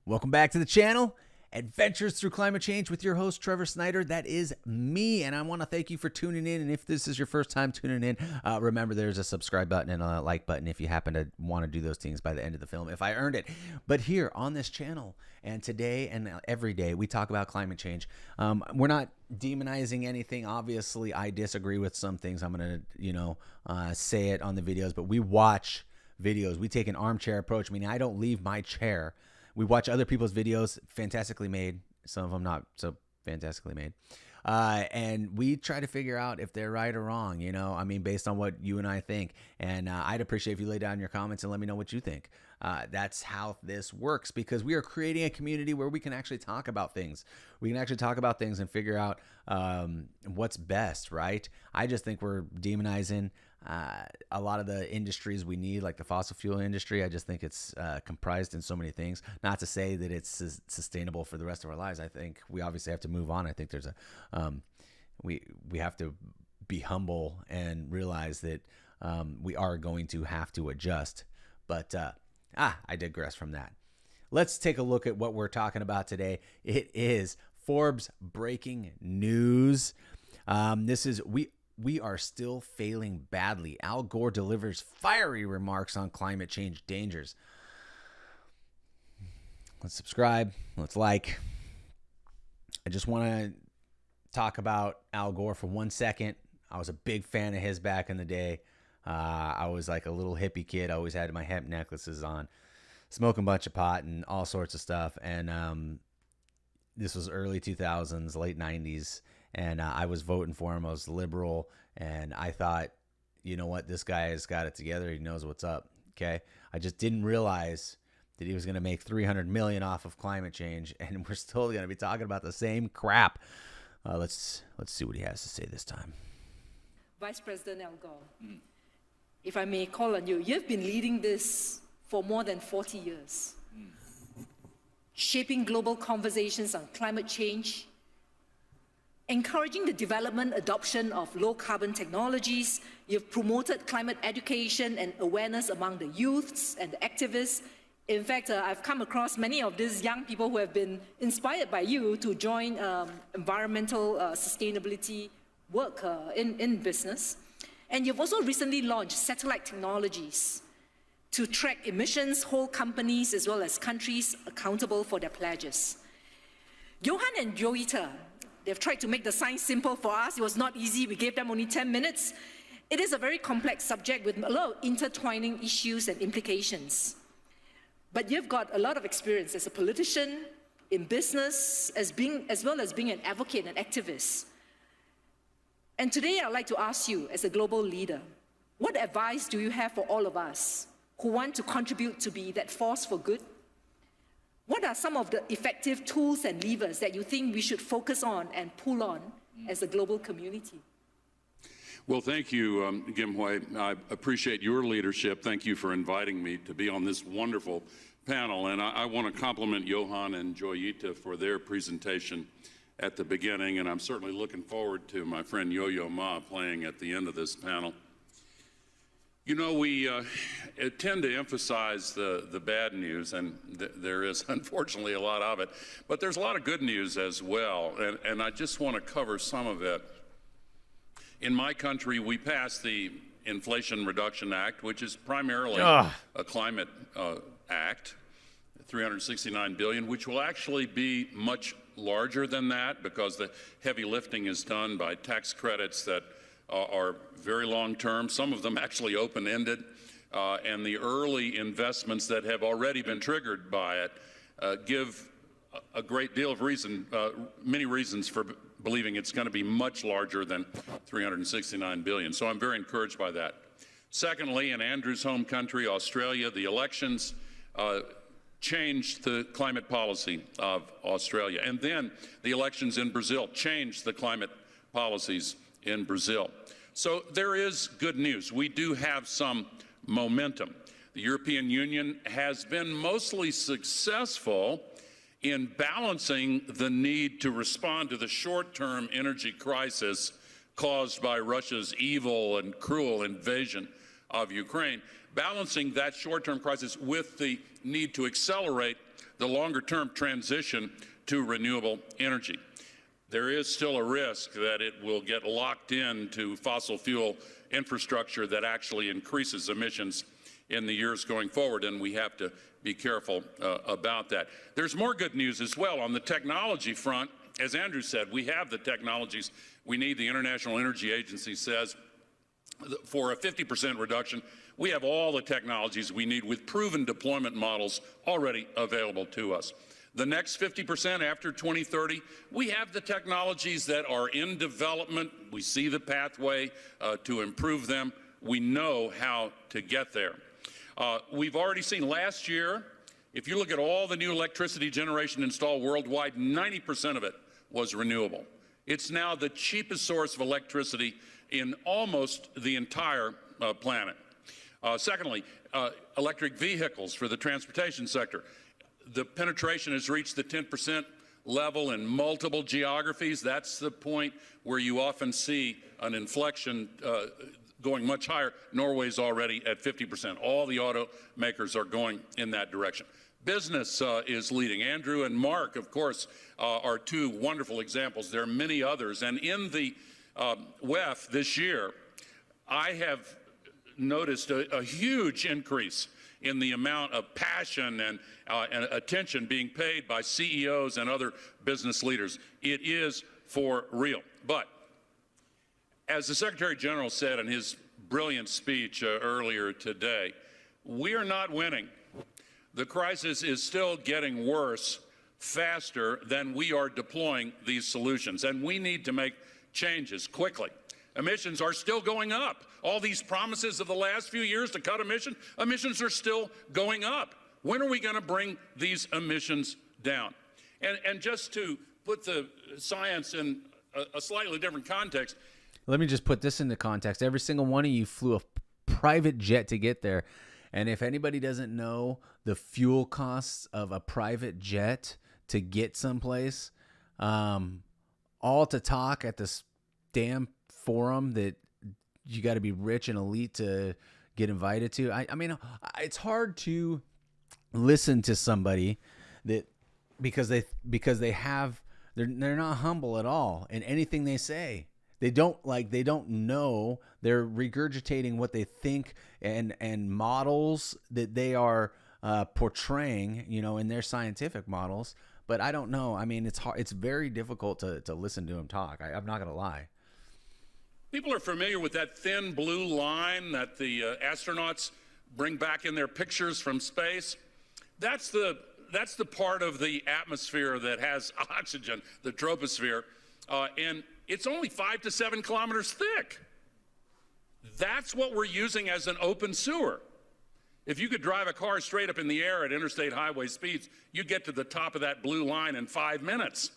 Welcome back to the channel, Adventures Through Climate Change with your host, Trevor Snyder. That is me, and I want to thank you for tuning in. And if this is your first time tuning in, remember there's a subscribe button and a like button if you happen to want to do those things by the end of the film, if I earned it. But here on this channel, and today and every day, we talk about climate change. We're not demonizing anything. Obviously, I disagree with some things. I'm going to, say it on the videos, but we watch videos. We take an armchair approach, meaning I don't leave my chair. We watch other people's videos, fantastically made, some of them not so fantastically made. And we try to figure out if they're right or wrong, based on what you and I think. And I'd appreciate if you lay down your comments and let me know what you think. That's how this works, because we are creating a community where we can actually talk about things. We can actually talk about things and figure out what's best, right? I just think we're demonizing a lot of the industries we need, like the fossil fuel industry. I just think it's comprised in so many things. Not to say that it's sustainable for the rest of our lives. I think we obviously have to move on. I think there's we have to be humble and realize that we are going to have to adjust. But I digress from that. Let's take a look at what we're talking about today. It is Forbes breaking news. We are still failing badly. Al Gore delivers fiery remarks on climate change dangers. Let's subscribe. Let's like. I just want to talk about Al Gore for 1 second. I was a big fan of his back in the day. I was like a little hippie kid. I always had my hemp necklaces on, smoking a bunch of pot and all sorts of stuff. And this was early 2000s, late 90s. And I was voting for him. I was liberal. And I thought, you know what? This guy has got it together. He knows what's up. Okay. I just didn't realize that he was going to make $300 million off of climate change. And we're still going to be talking about the same crap. Let's see what he has to say this time. Vice President Al Gore, if I may call on you, you've been leading this for more than 40 years, shaping global conversations on climate change, encouraging the development, adoption of low-carbon technologies. You've promoted climate education and awareness among the youths and the activists. In fact, I've come across many of these young people who have been inspired by you to join environmental sustainability work in business. And you've also recently launched satellite technologies to track emissions, hold companies as well as countries accountable for their pledges. Johan and Joita, they've tried to make the science simple for us. It was not easy. We gave them only 10 minutes. It is a very complex subject with a lot of intertwining issues and implications. But you've got a lot of experience as a politician, in business, as well as being an advocate and activist. And today I'd like to ask you, as a global leader, what advice do you have for all of us who want to contribute to be that force for good? What are some of the effective tools and levers that you think we should focus on and pull on as a global community? Well, thank you, Gim Hui. I appreciate your leadership. Thank you for inviting me to be on this wonderful panel. And I want to compliment Johan and Joyita for their presentation at the beginning. And I'm certainly looking forward to my friend Yo-Yo Ma playing at the end of this panel. You know, we tend to emphasize the bad news, and there is unfortunately a lot of it, but there's a lot of good news as well, and I just want to cover some of it. In my country, we passed the Inflation Reduction Act, which is primarily a climate act, $369 billion, which will actually be much larger than that because the heavy lifting is done by tax credits that are very long-term, some of them actually open-ended, and the early investments that have already been triggered by it give a great deal of many reasons for believing it's going to be much larger than $369 billion. So I'm very encouraged by that. Secondly, in Andrew's home country, Australia, the elections changed the climate policy of Australia. And then the elections in Brazil changed the climate policies in Brazil. So there is good news. We do have some momentum. The European Union has been mostly successful in balancing the need to respond to the short-term energy crisis caused by Russia's evil and cruel invasion of Ukraine, balancing that short-term crisis with the need to accelerate the longer-term transition to renewable energy. There is still a risk that it will get locked into fossil fuel infrastructure that actually increases emissions in the years going forward, and we have to be careful about that. There's more good news as well on the technology front. As Andrew said, we have the technologies we need. The International Energy Agency says for a 50% reduction, we have all the technologies we need with proven deployment models already available to us. The next 50% after 2030, we have the technologies that are in development. We see the pathway to improve them. We know how to get there. We've already seen last year, if you look at all the new electricity generation installed worldwide, 90% of it was renewable. It's now the cheapest source of electricity in almost the entire planet. Secondly, electric vehicles for the transportation sector. The penetration has reached the 10% level in multiple geographies. That's the point where you often see an inflection going much higher. Norway's already at 50%. All the automakers are going in that direction. Business is leading. Andrew and Mark, of course, are two wonderful examples. There are many others. And in the WEF this year, I have noticed a huge increase in the amount of passion and attention being paid by CEOs and other business leaders. It is for real. But as the Secretary General said in his brilliant speech earlier today, we are not winning. The crisis is still getting worse faster than we are deploying these solutions, and we need to make changes quickly. Emissions are still going up. All these promises of the last few years to cut emissions are still going up. When are we going to bring these emissions down? And just to put the science in a slightly different context. Let me just put this into context. Every single one of you flew a private jet to get there. And if anybody doesn't know the fuel costs of a private jet to get someplace, all to talk at this damn forum that you got to be rich and elite to get invited to. I mean, it's hard to listen to somebody that because they're not humble at all in anything they say. They don't know. They're regurgitating what they think and models that they are portraying, in their scientific models. But I don't know. I mean, it's hard. It's very difficult to listen to them talk. I'm not going to lie. People are familiar with that thin blue line that the astronauts bring back in their pictures from space. That's the part of the atmosphere that has oxygen, the troposphere, and it's only 5 to 7 kilometers thick. That's what we're using as an open sewer. If you could drive a car straight up in the air at interstate highway speeds, you'd get to the top of that blue line in 5 minutes.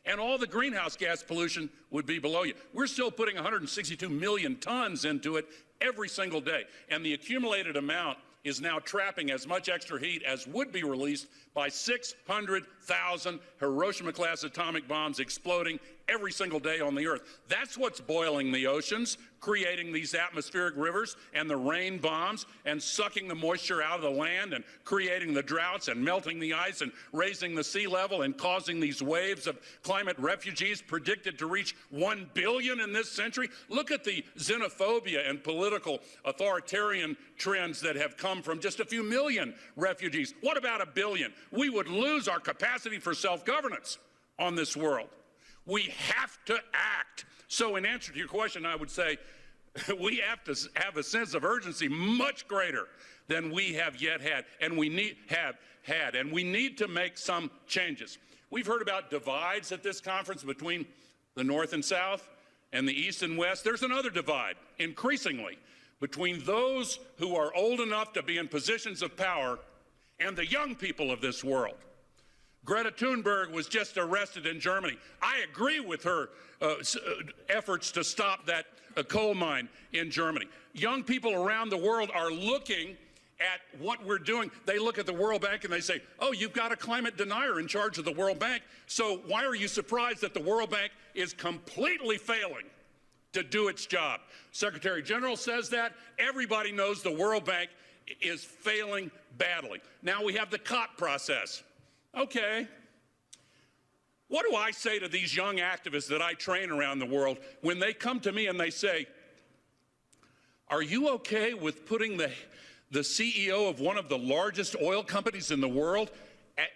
And all the greenhouse gas pollution would be below you. We're still putting 162 million tons into it every single day. And the accumulated amount is now trapping as much extra heat as would be released by 600,000 Hiroshima-class atomic bombs exploding every single day on the Earth. That's what's boiling the oceans, creating these atmospheric rivers and the rain bombs and sucking the moisture out of the land and creating the droughts and melting the ice and raising the sea level and causing these waves of climate refugees predicted to reach 1 billion in this century. Look at the xenophobia and political authoritarian trends that have come from just a few million refugees. What about 1 billion? We would lose our capacity for self-governance on this world. We have to act. So in answer to your question, I would say we have to have a sense of urgency much greater than we have yet had, and we need to make some changes. We've heard about divides at this conference between the North and South and the East and West. There's another divide, increasingly, between those who are old enough to be in positions of power and the young people of this world. Greta Thunberg was just arrested in Germany. I agree with her efforts to stop that coal mine in Germany. Young people around the world are looking at what we're doing. They look at the World Bank and they say, oh, you've got a climate denier in charge of the World Bank, so why are you surprised that the World Bank is completely failing to do its job? Secretary General says that. Everybody knows the World Bank is failing badly. Now we have the COP process. Okay. What do I say to these young activists that I train around the world when they come to me and they say, are you okay with putting the CEO of one of the largest oil companies in the world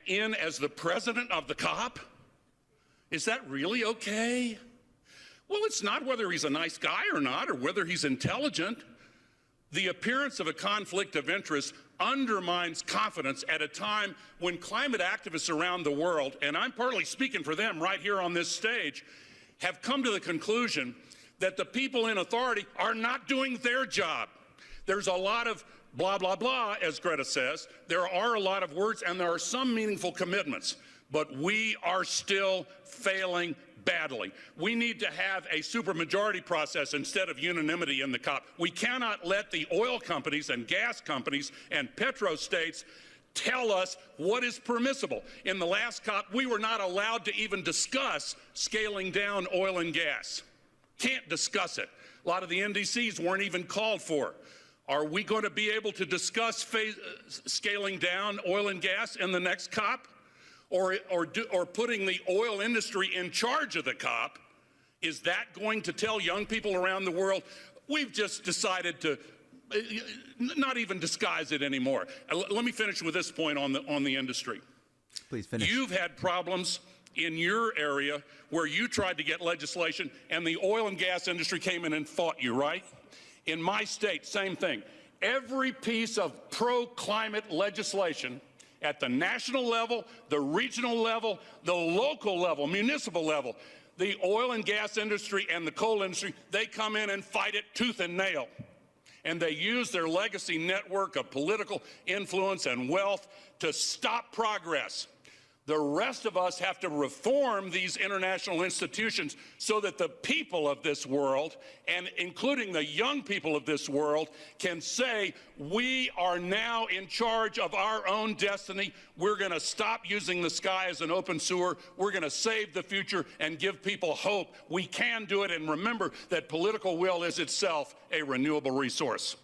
in as the president of the COP? Is that really okay? Well, it's not whether he's a nice guy or not, or whether he's intelligent. The appearance of a conflict of interest undermines confidence at a time when climate activists around the world, and I'm partly speaking for them right here on this stage, have come to the conclusion that the people in authority are not doing their job. There's a lot of blah, blah, blah, as Greta says. There are a lot of words, and there are some meaningful commitments, but we are still failing badly. We need to have a supermajority process instead of unanimity in the COP. We cannot let the oil companies and gas companies and petrostates tell us what is permissible. In the last COP, we were not allowed to even discuss scaling down oil and gas. Can't discuss it. A lot of the NDCs weren't even called for. Are we going to be able to discuss scaling down oil and gas in the next COP? Or putting the oil industry in charge of the COP? Is that going to tell young people around the world, we've just decided to not even disguise it anymore? Let me finish with this point on the industry. Please finish. You've had problems in your area where you tried to get legislation and the oil and gas industry came in and fought you, right? In my state, same thing. Every piece of pro-climate legislation at the national level, the regional level, the local level, municipal level, the oil and gas industry and the coal industry, they come in and fight it tooth and nail. And they use their legacy network of political influence and wealth to stop progress. The rest of us have to reform these international institutions so that the people of this world, and including the young people of this world, can say, we are now in charge of our own destiny. We're going to stop using the sky as an open sewer. We're going to save the future and give people hope. We can do it, and remember that political will is itself a renewable resource.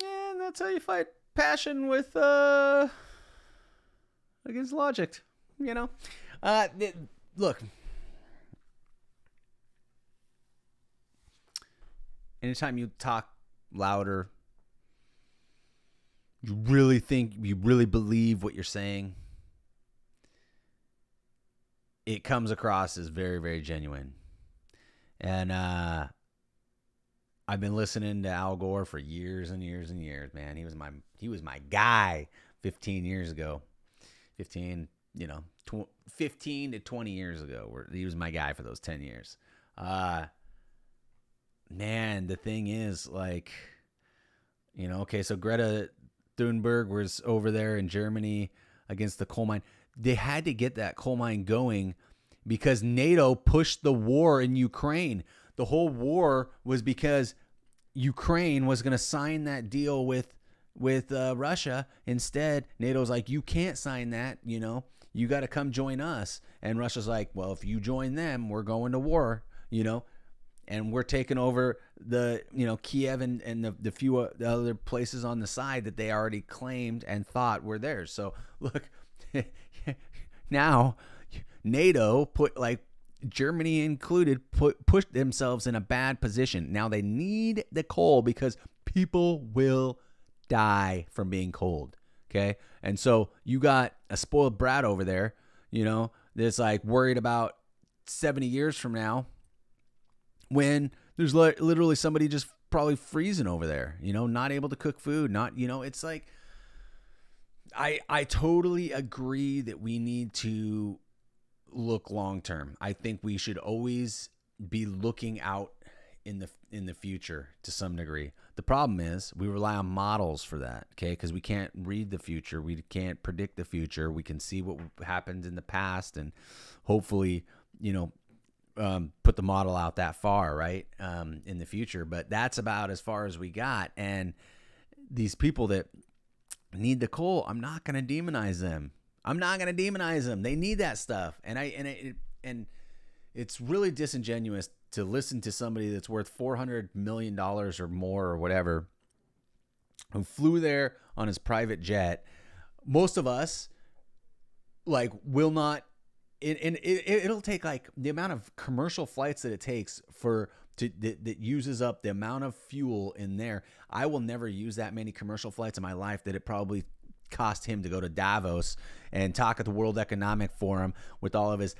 And that's how you fight passion with against logic, you know. Look, anytime you talk louder, you really believe what you're saying, it comes across as very, very genuine. And I've been listening to Al Gore for years and years and years, man. He was my guy 15 years ago. 15 to 20 years ago. He was my guy for those 10 years. Man, the thing is, like, okay, so Greta Thunberg was over there in Germany against the coal mine. They had to get that coal mine going because NATO pushed the war in Ukraine. The whole war was because Ukraine was going to sign that deal with Russia. Instead, NATO's like, you can't sign that, you got to come join us. And Russia's like, well, if you join them, we're going to war, and we're taking over the, Kiev and the few other places on the side that they already claimed and thought were theirs. So look, now NATO put, like, Germany included, pushed themselves in a bad position. Now they need the coal because people will die from being cold. Okay. And so you got a spoiled brat over there, that's like worried about 70 years from now when there's literally somebody just probably freezing over there, not able to cook food, it's like, I totally agree that we need to look long term. I think we should always be looking out in the future to some degree. The problem is we rely on models for that, okay? Because we can't read the future, we can't predict the future. We can see what happened in the past and hopefully, put the model out that far, right? In the future, but that's about as far as we got. And these people that need the coal, I'm not going to demonize them. They need that stuff. And it's really disingenuous to listen to somebody that's worth $400 million or more or whatever who flew there on his private jet. Most of us like will not. It'll take like the amount of commercial flights that it takes that uses up the amount of fuel in there. I will never use that many commercial flights in my life that it probably cost him to go to Davos and talk at the World Economic Forum with all of his,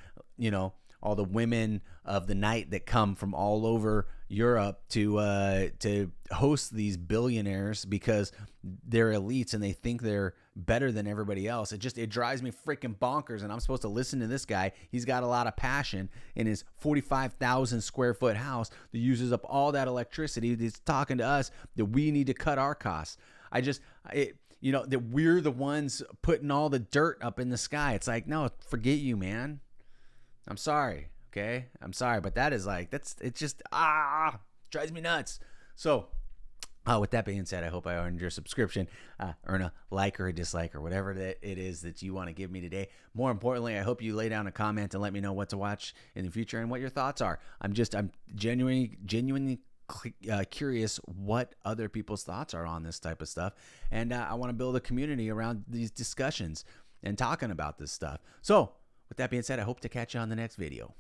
all the women of the night that come from all over Europe to host these billionaires because they're elites and they think they're better than everybody else. It drives me freaking bonkers, and I'm supposed to listen to this guy. He's got a lot of passion in his 45,000 square foot house that uses up all that electricity. He's talking to us that we need to cut our costs. That we're the ones putting all the dirt up in the sky. It's like, no, forget you, man. I'm sorry. Okay. I'm sorry. But it just drives me nuts. So, with that being said, I hope I earned your subscription, earn a like or a dislike or whatever that it is that you want to give me today. More importantly, I hope you lay down a comment and let me know what to watch in the future and what your thoughts are. I'm genuinely curious what other people's thoughts are on this type of stuff. And I want to build a community around these discussions and talking about this stuff. So with that being said, I hope to catch you on the next video.